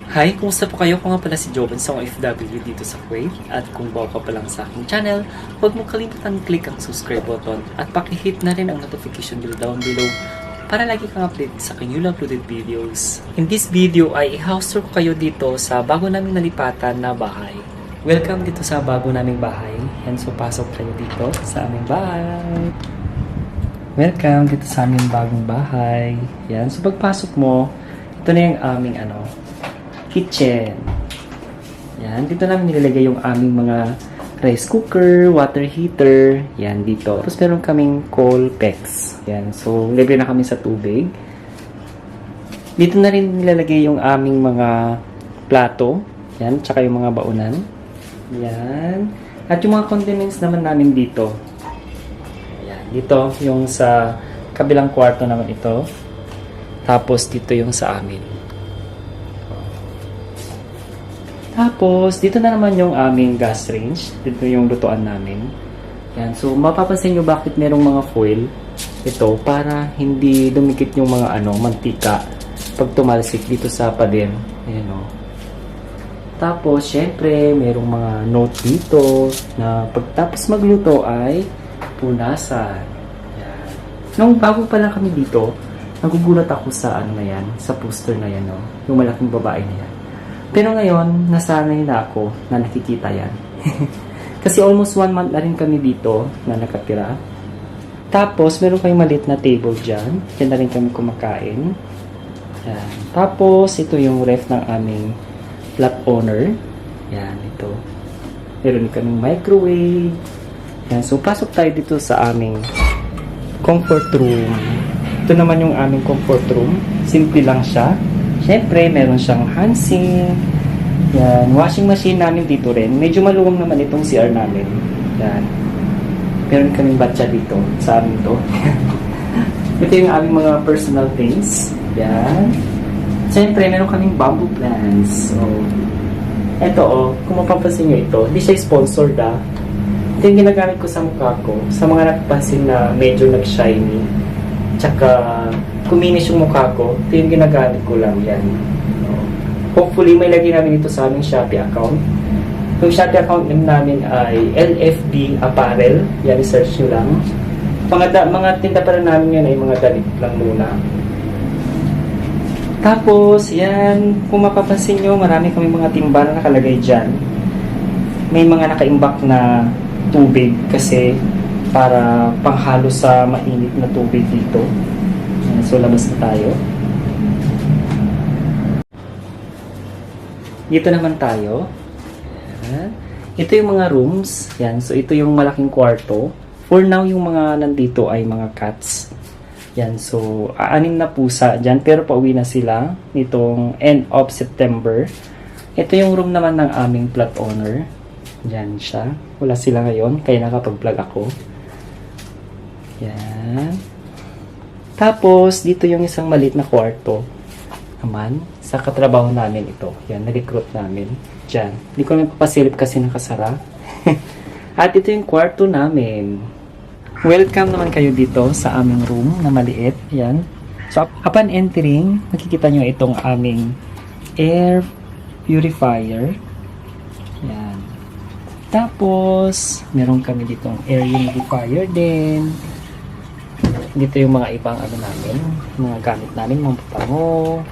Hi, kumusta po kayo? Kung nga pala si Joven sa OFW dito sa Kuwait. At kung bago ka pa lang sa aking channel, huwag mo kalimutan click ang subscribe button at pakihit na rin ang notification bell down below para lagi kang update sa aking newly uploaded videos. In this video ay i-house tour ko kayo dito sa bago naming nalipatan na bahay. Welcome dito sa bago naming bahay. Yan, so pasok kayo dito sa aming bahay. Welcome dito sa aming bagong bahay. Yan, so pagpasok mo, ito na yung aming kitchen. Yan, dito namin nilalagay yung aming mga rice cooker, water heater. Yan, dito. Tapos meron kaming Colpex. Yan, so libre na kami sa tubig. Dito na rin nilalagay yung aming mga plato. Yan, tsaka yung mga baunan. Yan. At yung mga condiments naman namin dito. Yan, dito yung sa kabilang kwarto naman ito. Tapos dito yung sa amin. Tapos, dito na naman yung aming gas range. Dito yung lutuan namin. Yan. So, mapapansin nyo bakit merong mga foil ito para hindi dumikit yung mga mantika pag tumalsik dito sa pader. Ayan o. Tapos, syempre, merong mga note dito na pagtapos magluto ay punasan. Yan. Nung bago pa lang kami dito, nagugulat ako sa na yan, sa poster na yan o. Yung malaking babae na yan. Pero ngayon, nasanay na ako na nakikita yan. Kasi almost 1 month na rin kami dito na nakatira. Tapos, meron kayong maliit na table dyan. Diyan na rin kami kumakain. Yan. Tapos, ito yung ref ng aming flat owner. Yan, ito. Meron kaming microwave. Yan. So, pasok tayo dito sa aming comfort room. Ito naman yung aming comfort room. Simple lang siya. Siyempre, meron siyang handsin. Yan. Washing machine namin dito rin. Medyo maluwang naman itong CR namin. Yan. Meron kaming batya dito. Sa amin to. Ito yung aming mga personal things. Yan. Siyempre, meron kaming bamboo plants. So, eto kung mapapansin nyo ito, hindi siya sponsored Ito yung ginagamit ko sa mukha ko. Sa mga nagpapansin na medyo nag-shiny. Tsaka, kuminis yung mukha ko, ito yung ginagamit ko lang yan. Hopefully, may lagay namin ito sa aming Shopee account. Yung Shopee account namin ay LFB Apparel. Yan, search nyo lang. Mga tinda pa rin namin yan ay mga damit lang muna. Tapos, yan, kung mapapansin nyo, marami kami mga timba na nakalagay dyan. May mga nakaimbak na tubig kasi para panghalo sa mainit na tubig dito. So, labas na tayo. Dito naman tayo. Yan. Ito yung mga rooms. Yan. So, ito yung malaking kwarto. For now, yung mga nandito ay mga cats. Yan. So, 6 na pusa dyan. Pero pauwi na sila nitong end of September. Ito yung room naman ng aming plot owner. Yan siya. Wala sila ngayon. Kaya nakapag-vlog ako. Yan. Tapos, dito yung isang maliit na kwarto naman, sa katrabaho namin ito. Yan, na-recruit namin. Diyan. Hindi ko namin papasilip kasi nakasara. At ito yung kwarto namin. Welcome naman kayo dito sa aming room na maliit. Yan. So, upon entering, nakikita nyo itong aming air purifier. Yan. Tapos, meron kami ditong air humidifier din. Dito yung mga ibang namin, mga gamit namin, mga papango,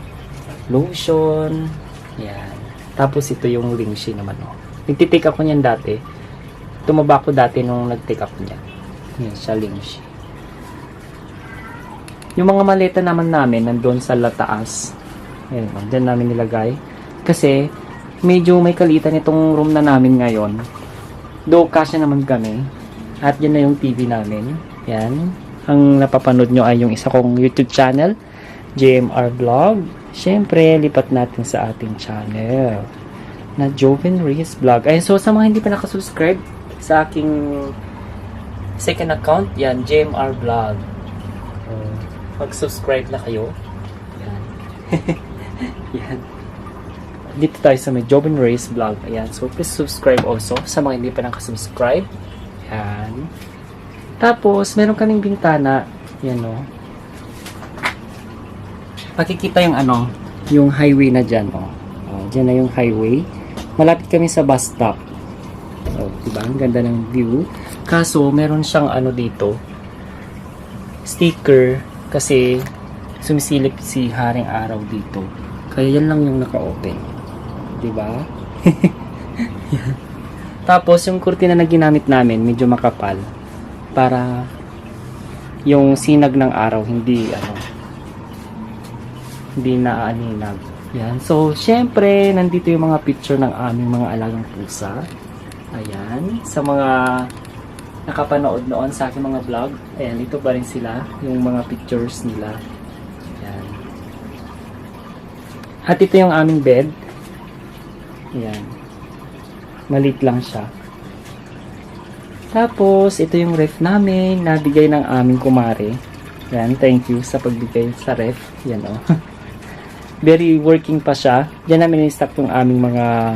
lotion, yan. Tapos ito yung Lingshi naman, Nagtitake ako niyan dati. Tumaba ko dati nung nagtake ako niyan. Yan siya, Lingshi. Yung mga maleta naman namin, nandun sa lataas. Yan, dyan namin nilagay. Kasi, medyo may kalitan itong room na namin ngayon. Though, kasya naman kami. At yan na yung TV namin. Yan. Ang napapanood nyo ay yung isa kong YouTube channel, JMR Vlog. Siyempre, lipat natin sa ating channel na Joven Reyes Vlog. Ay, so sa mga hindi pa nakasubscribe sa aking second account, yan, JMR Vlog. Mag-subscribe na kayo. Yan. Yan. Dito tayo sa may Joven Reyes Vlog. Ayan, so please subscribe also sa mga hindi pa nakasubscribe. Yan. Tapos, meron kaming bintana. Yan, Makikita yung yung highway na dyan, dyan na yung highway. Malapit kami sa bus stop. So, diba? Ang ganda ng view. Kaso, meron siyang ano dito, sticker, kasi sumisilip si Haring Araw dito. Kaya yan lang yung naka-open. Diba? Yan. Tapos, yung kurtina na ginamit namin, medyo makapal. Para yung sinag ng araw, hindi naaaninag. Yan. So, syempre, nandito yung mga picture ng aming mga alagang pusa. Ayan. Sa mga nakapanood noon sa aking mga vlog, ayan, ito pa rin sila, yung mga pictures nila. Ayan. At ito yung aming bed. Ayan. Maliit lang siya. Tapos, ito yung ref namin, nabigay ng aming kumare. Ayan, thank you sa pagbigay sa ref. Yan o. Very working pa siya. Diyan namin in-stock yung aming mga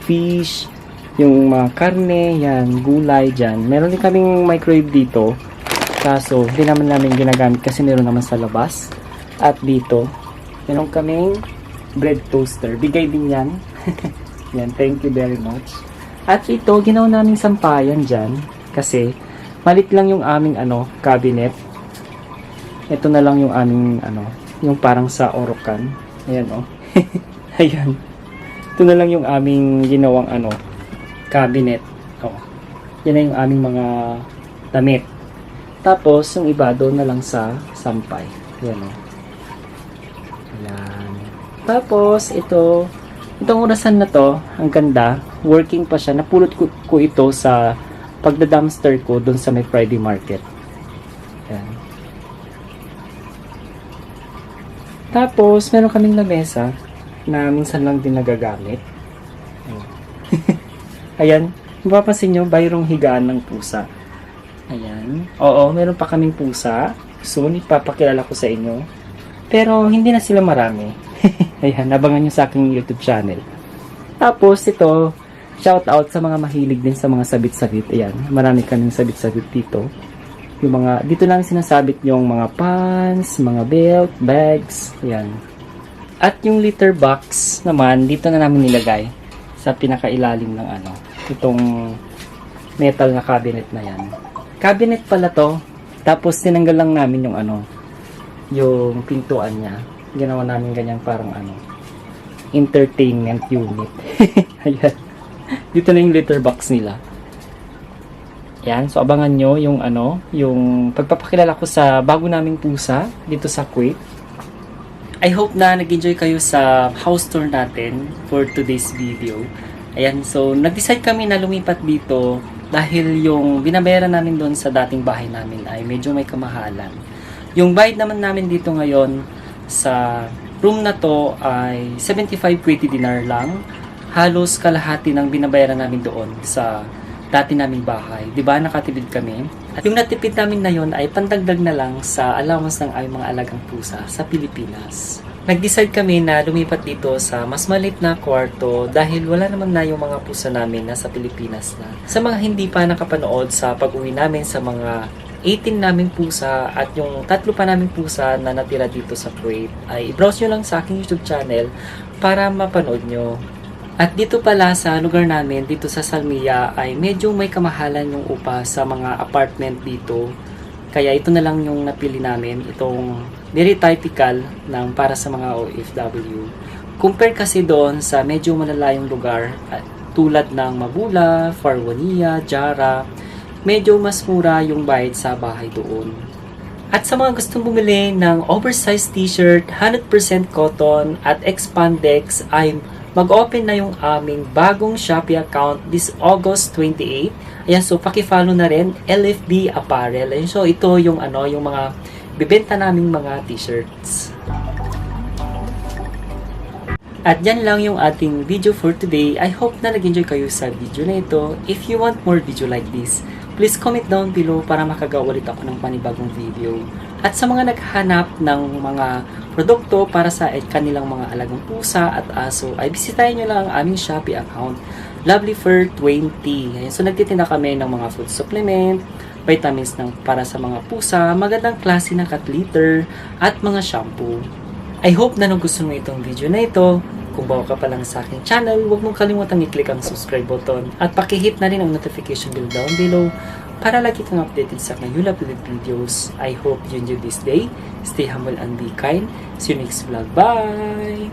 fish, yung mga karne, yan, gulay dyan. Meron din kaming microwave dito. Kaso, hindi namin ginagamit kasi meron naman sa labas. At dito, meron kaming bread toaster. Bigay din yan. Yan, thank you very much. At ito, ginawa naming sampayan dyan. Kasi, malit lang yung aming cabinet. Ito na lang yung aming yung parang sa Orocan. Ayan o. Ayan. Ito na lang yung aming ginawang cabinet. O. Yan na yung aming mga damit. Tapos, yung iba doon na lang sa sampay. Ayan o. Ayan. Tapos, itong orasan na to, ang ganda. Working pa siya. Napulot ko ito sa pagda-dumpster ko doon sa may Friday Market. Ayan. Tapos, meron kaming lamesa na minsan lang din nagagamit. Ayan. Mapapansin nyo, bayrong higaan ng pusa. Ayan. Oo, meron pa kaming pusa. Soon, ipapakilala ko sa inyo. Pero, hindi na sila marami. Ayan, abangan nyo sa aking YouTube channel. Tapos, ito, shout out sa mga mahilig din sa mga sabit-sabit. Ayan, marami kaming sabit-sabit dito. Yung mga, dito lang sinasabit yung mga pants, mga belt, bags, ayan. At yung litter box naman, dito na namin nilagay sa pinakailalim ng itong metal na cabinet na yan. Cabinet pala to, tapos tinanggal lang namin yung yung pintuan niya. Ginawa namin ganyan parang entertainment unit. Ayan. Dito na yung litter box nila. Yan, so abangan nyo yung yung pagpapakilala ko sa bago naming pusa dito sa Kuwait. I hope na nag-enjoy kayo sa house tour natin for today's video. Ayan, so nag-decide kami na lumipat dito dahil yung binabayaran namin doon sa dating bahay namin ay medyo may kamahalan. Yung bayad naman namin dito ngayon sa room na to ay 75 Kuwaiti dinar lang. Halos kalahati ng binabayaran namin doon sa dati naming bahay. Diba, nakatipid kami. At yung natipid namin na yun ay pandagdag na lang sa allowance ng aming mga alagang pusa sa Pilipinas. Nag-decide kami na lumipat dito sa mas maliit na kwarto dahil wala naman na yung mga pusa namin nasa Pilipinas na. Sa mga hindi pa nakapanood sa pag-uwi namin sa mga 18 naming pusa at yung 3 pa naming pusa na natira dito sa Kuwait ay i-browse nyo lang sa aking YouTube channel para mapanood nyo. At dito pala sa lugar namin, dito sa Salmiya, ay medyo may kamahalan yung upa sa mga apartment dito. Kaya ito na lang yung napili namin, itong very typical ng para sa mga OFW. Compare kasi doon sa medyo malalayong lugar, tulad ng Mabula, Farwania, Jara, medyo mas mura yung bayad sa bahay doon. At sa mga gustong bumili ng oversized t-shirt, 100% cotton at expandex ay mag-open na yung aming bagong Shopee account this August 28. Ayan, so paki-follow na rin LFB Apparel. Ayan, so ito yung yung mga bibenta naming mga t-shirts. At yan lang yung ating video for today. I hope na nag-enjoy kayo sa video na ito. If you want more video like this, please comment down below para makagawa ulit ako ng panibagong video. At sa mga naghahanap ng mga produkto para sa kanilang mga alagang pusa at aso, ay bisitahin nyo lang ang aming Shopee account, Lovely Fur 20. So nagtitinda kami ng mga food supplement, vitamins para sa mga pusa, magandang klase ng cat litter, at mga shampoo. I hope na nagustuhan mo itong video na ito. Kung bago ka pa lang sa aking channel, huwag mong kalimutang i-click ang subscribe button at pakihit na rin ang notification bell down below para lagi kang updated sa mga new uploaded videos. I hope you enjoy this day. Stay humble and be kind. See you next vlog. Bye!